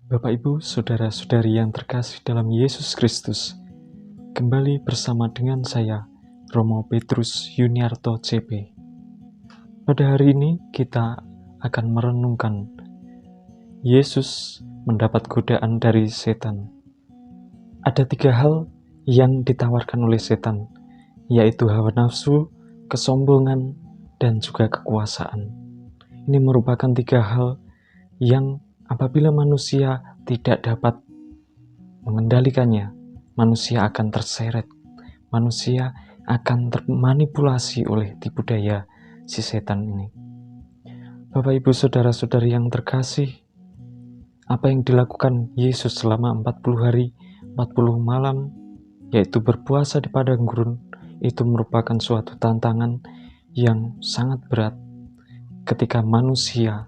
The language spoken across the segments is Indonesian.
Bapak Ibu, Saudara-saudari yang terkasih dalam Yesus Kristus, kembali bersama dengan saya, Romo Petrus Yuniarto CP. Pada hari ini kita akan merenungkan Yesus mendapat godaan dari setan. Ada 3 hal yang ditawarkan oleh setan, yaitu hawa nafsu, kesombongan, dan juga kekuasaan. Ini merupakan 3 hal yang apabila manusia tidak dapat mengendalikannya, manusia akan terseret, manusia akan termanipulasi oleh tipu daya si setan ini. Bapak Ibu Saudara-saudari yang terkasih, apa yang dilakukan Yesus selama 40 hari, 40 malam, yaitu berpuasa di padang gurun, itu merupakan suatu tantangan yang sangat berat. Ketika manusia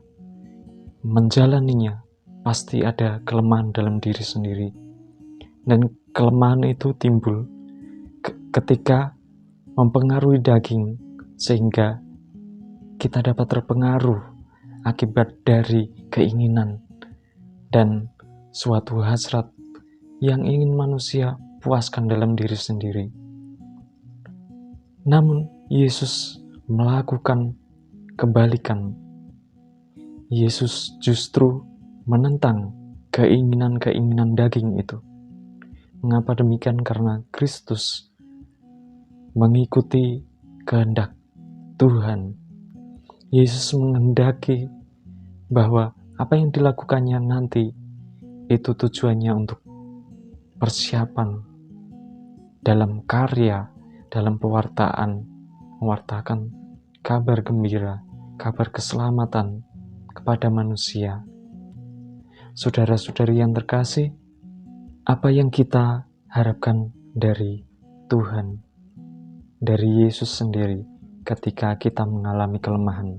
menjalaninya, pasti ada kelemahan dalam diri sendiri. Dan kelemahan itu timbul ketika mempengaruhi daging, sehingga kita dapat terpengaruh akibat dari keinginan dan suatu hasrat yang ingin manusia puaskan dalam diri sendiri. Namun Yesus melakukan kebalikan. Yesus justru menentang keinginan-keinginan daging itu. Mengapa demikian? Karena Kristus mengikuti kehendak Tuhan. Yesus menghendaki bahwa apa yang dilakukannya nanti itu tujuannya untuk persiapan dalam karya, dalam mewartakan kabar gembira, kabar keselamatan kepada manusia. Saudara-saudari yang terkasih, apa yang kita harapkan dari Tuhan, dari Yesus sendiri ketika kita mengalami kelemahan?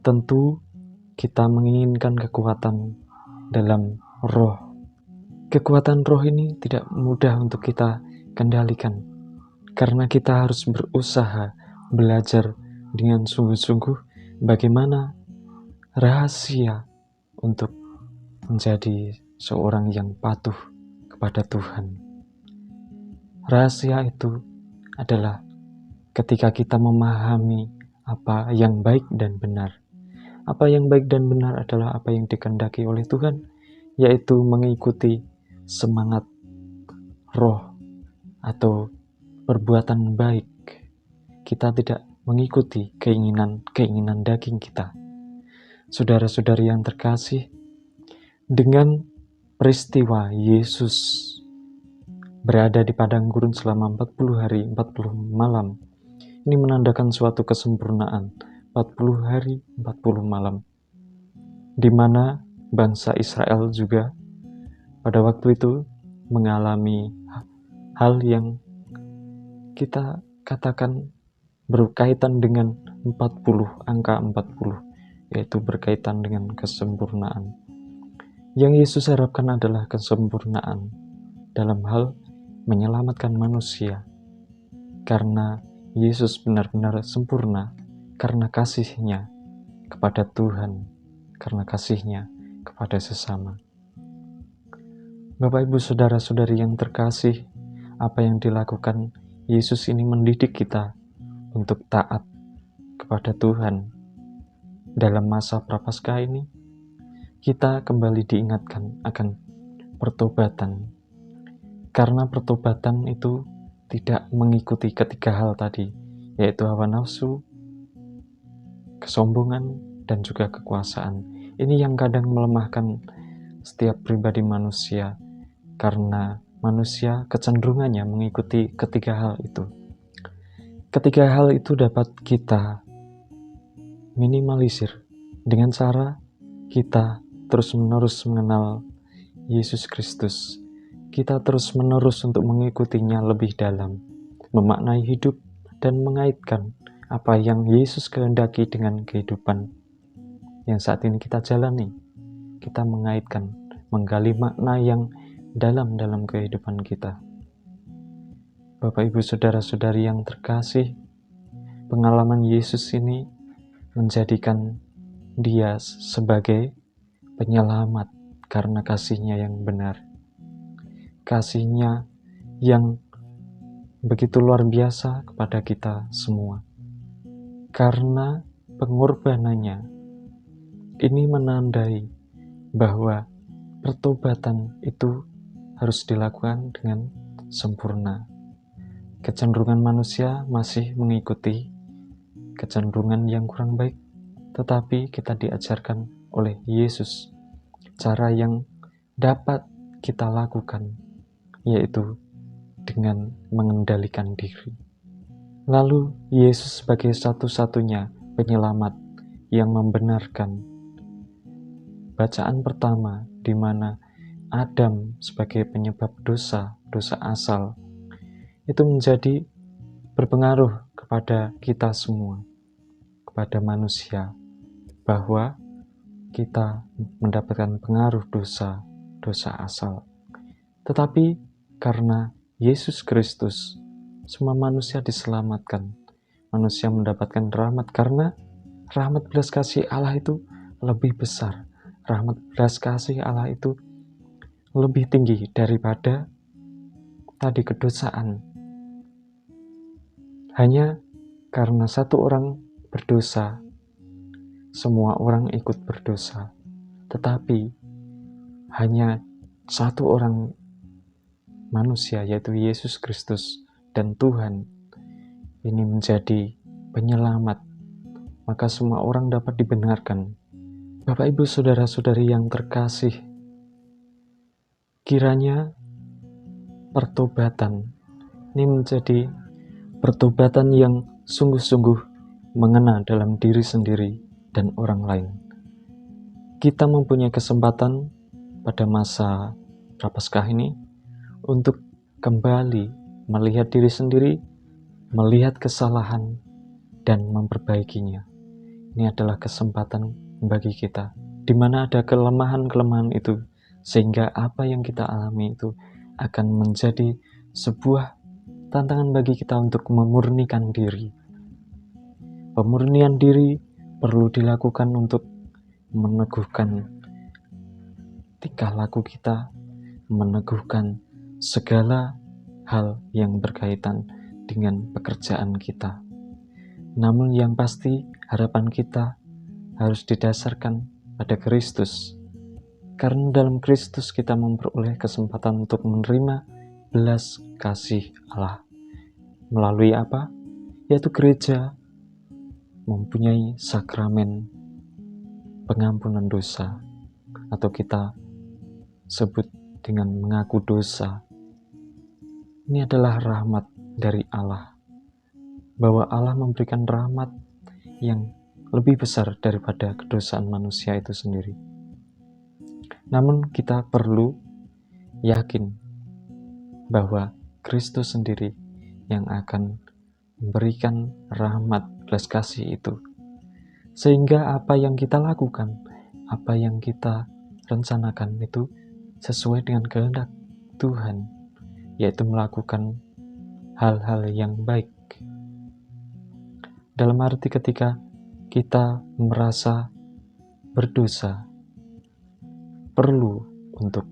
Tentu kita menginginkan kekuatan dalam roh. Kekuatan roh ini tidak mudah untuk kita kendalikan, karena kita harus berusaha belajar dengan sungguh-sungguh bagaimana rahasia untuk menjadi seorang yang patuh kepada Tuhan. Rahasia itu adalah ketika kita memahami apa yang baik dan benar. Apa yang baik dan benar adalah apa yang dikehendaki oleh Tuhan, yaitu mengikuti semangat roh atau perbuatan baik. Kita tidak mengikuti keinginan daging kita. Saudara-saudari yang terkasih, dengan peristiwa Yesus berada di padang gurun selama 40 hari, 40 malam, ini menandakan suatu kesempurnaan. 40 hari, 40 malam, di mana bangsa Israel juga pada waktu itu mengalami hal yang kita katakan berkaitan dengan 40, angka 40, yaitu berkaitan dengan kesempurnaan. Yang Yesus harapkan adalah kesempurnaan dalam hal menyelamatkan manusia, karena Yesus benar-benar sempurna karena kasih-Nya kepada Tuhan, karena kasih-Nya kepada sesama. Bapak Ibu Saudara-saudari yang terkasih, apa yang dilakukan Yesus ini mendidik kita untuk taat kepada Tuhan. Dalam masa Prapaskah ini, kita kembali diingatkan akan pertobatan. Karena pertobatan itu tidak mengikuti ketiga hal tadi, yaitu hawa nafsu, kesombongan, dan juga kekuasaan. Ini yang kadang melemahkan setiap pribadi manusia, karena manusia kecenderungannya mengikuti ketiga hal itu. Ketiga hal itu dapat kita minimalisir dengan cara kita terus-menerus mengenal Yesus Kristus. Kita terus-menerus untuk mengikutinya lebih dalam, memaknai hidup dan mengaitkan apa yang Yesus kehendaki dengan kehidupan yang saat ini kita jalani. Kita mengaitkan, menggali makna yang dalam kehidupan kita. Bapak Ibu Saudara-saudari yang terkasih, pengalaman Yesus ini menjadikan Dia sebagai penyelamat karena kasih-Nya yang benar. Kasih-Nya yang begitu luar biasa kepada kita semua. Karena pengorbanannya ini menandai bahwa pertobatan itu harus dilakukan dengan sempurna. Kecenderungan manusia masih mengikuti kecenderungan yang kurang baik, tetapi kita diajarkan oleh Yesus cara yang dapat kita lakukan, yaitu dengan mengendalikan diri. Lalu Yesus sebagai satu-satunya penyelamat yang membenarkan. Bacaan pertama di mana Adam sebagai penyebab dosa asal, itu menjadi berpengaruh kepada kita semua, kepada manusia, bahwa kita mendapatkan pengaruh dosa asal. Tetapi karena Yesus Kristus, semua manusia diselamatkan. Manusia mendapatkan rahmat karena rahmat belas kasih Allah itu lebih besar. Rahmat belas kasih Allah itu lebih tinggi daripada tadi kedosaan. Hanya karena satu orang berdosa, semua orang ikut berdosa. Tetapi hanya satu orang manusia, yaitu Yesus Kristus dan Tuhan, ini menjadi penyelamat. Maka semua orang dapat dibenarkan. Bapak, Ibu, Saudara-saudari yang terkasih, kiranya pertobatan ini menjadi pertobatan yang sungguh-sungguh mengena dalam diri sendiri dan orang lain. Kita mempunyai kesempatan pada masa Prapaskah ini untuk kembali melihat diri sendiri, melihat kesalahan, dan memperbaikinya. Ini adalah kesempatan bagi kita, di mana ada kelemahan-kelemahan itu, sehingga apa yang kita alami itu akan menjadi sebuah tantangan bagi kita untuk memurnikan diri. Pemurnian diri perlu dilakukan untuk meneguhkan tingkah laku kita, meneguhkan segala hal yang berkaitan dengan pekerjaan kita. Namun yang pasti harapan kita harus didasarkan pada Kristus. Karena dalam Kristus kita memperoleh kesempatan untuk menerima belas kasih Allah. Melalui apa? Yaitu gereja mempunyai sakramen pengampunan dosa, atau kita sebut dengan mengaku dosa. Ini adalah rahmat dari Allah, bahwa Allah memberikan rahmat yang lebih besar daripada kedosaan manusia itu sendiri. Namun kita perlu yakin bahwa Kristus sendiri yang akan memberikan rahmat belas kasih itu, sehingga apa yang kita lakukan, apa yang kita rencanakan itu sesuai dengan kehendak Tuhan, yaitu melakukan hal-hal yang baik. Dalam arti ketika kita merasa berdosa, perlu untuk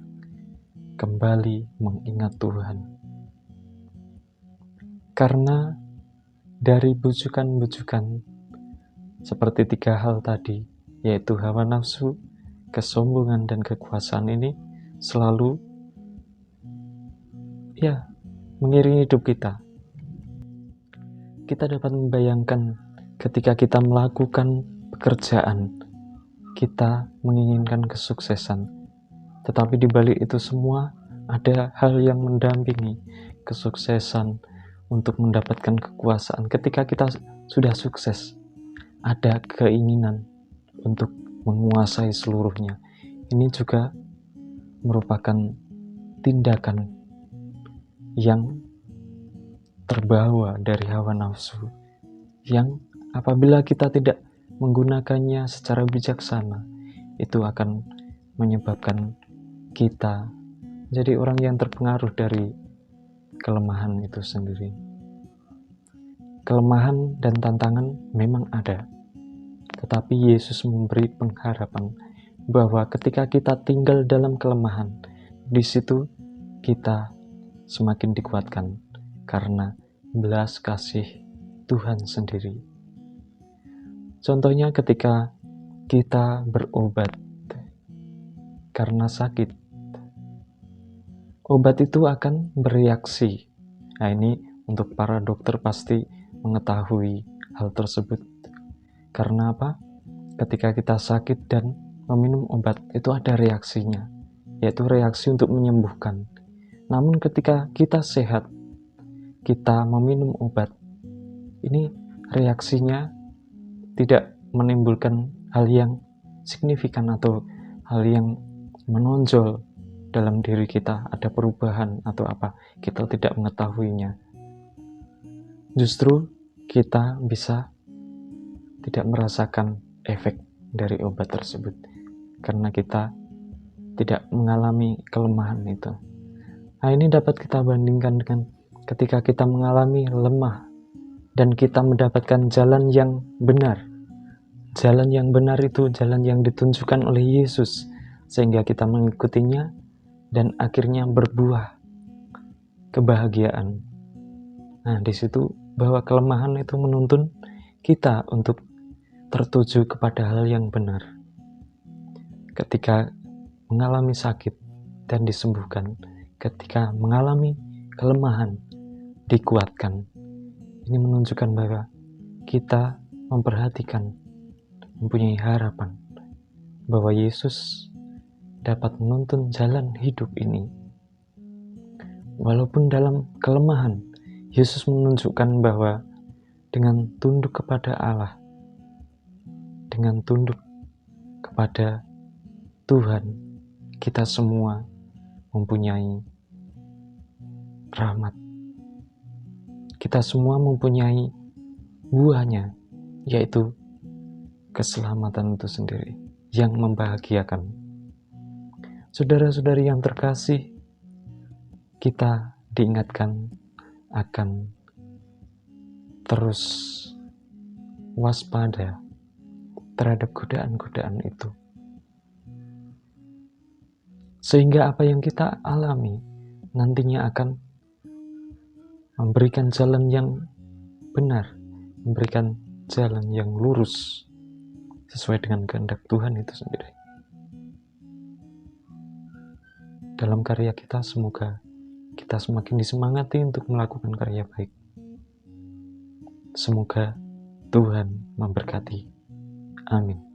kembali mengingat Tuhan. Karena dari bujukan-bujukan seperti 3 hal tadi, yaitu hawa nafsu, kesombongan, dan kekuasaan ini selalu mengiringi hidup kita. Kita dapat membayangkan ketika kita melakukan pekerjaan, kita menginginkan kesuksesan, tetapi di balik itu semua ada hal yang mendampingi kesuksesan untuk mendapatkan kekuasaan. Ketika kita sudah sukses, ada keinginan untuk menguasai seluruhnya. Ini juga merupakan tindakan yang terbawa dari hawa nafsu, yang apabila kita tidak menggunakannya secara bijaksana, itu akan menyebabkan kita jadi orang yang terpengaruh dari kelemahan itu sendiri. Kelemahan dan tantangan memang ada, tetapi Yesus memberi pengharapan bahwa ketika kita tinggal dalam kelemahan, di situ kita semakin dikuatkan karena belas kasih Tuhan sendiri. Contohnya ketika kita berobat karena sakit, obat itu akan bereaksi. Nah, ini untuk para dokter pasti mengetahui hal tersebut. Karena apa? Ketika kita sakit dan meminum obat, itu ada reaksinya, yaitu reaksi untuk menyembuhkan. Namun ketika kita sehat, kita meminum obat, ini reaksinya tidak menimbulkan hal yang signifikan atau hal yang menonjol dalam diri kita, ada perubahan atau apa, kita tidak mengetahuinya. Justru kita bisa tidak merasakan efek dari obat tersebut karena kita tidak mengalami kelemahan itu. Nah, ini dapat kita bandingkan dengan ketika kita mengalami lemah dan kita mendapatkan jalan yang benar. Jalan yang benar itu jalan yang ditunjukkan oleh Yesus, sehingga kita mengikutinya dan akhirnya berbuah kebahagiaan. Nah, di situ bahwa kelemahan itu menuntun kita untuk tertuju kepada hal yang benar. Ketika mengalami sakit dan disembuhkan, ketika mengalami kelemahan dikuatkan. Ini menunjukkan bahwa kita memperhatikan, mempunyai harapan bahwa Yesus dapat menuntun jalan hidup ini. Walaupun dalam kelemahan, Yesus menunjukkan bahwa dengan tunduk kepada Allah, dengan tunduk kepada Tuhan, kita semua mempunyai rahmat. Kita semua mempunyai buahnya, yaitu keselamatan itu sendiri yang membahagiakan. Saudara-saudari yang terkasih, kita diingatkan akan terus waspada terhadap godaan-godaan itu. Sehingga apa yang kita alami nantinya akan memberikan jalan yang benar, memberikan jalan yang lurus sesuai dengan kehendak Tuhan itu sendiri. Dalam karya kita, semoga kita semakin disemangati untuk melakukan karya baik. Semoga Tuhan memberkati. Amin.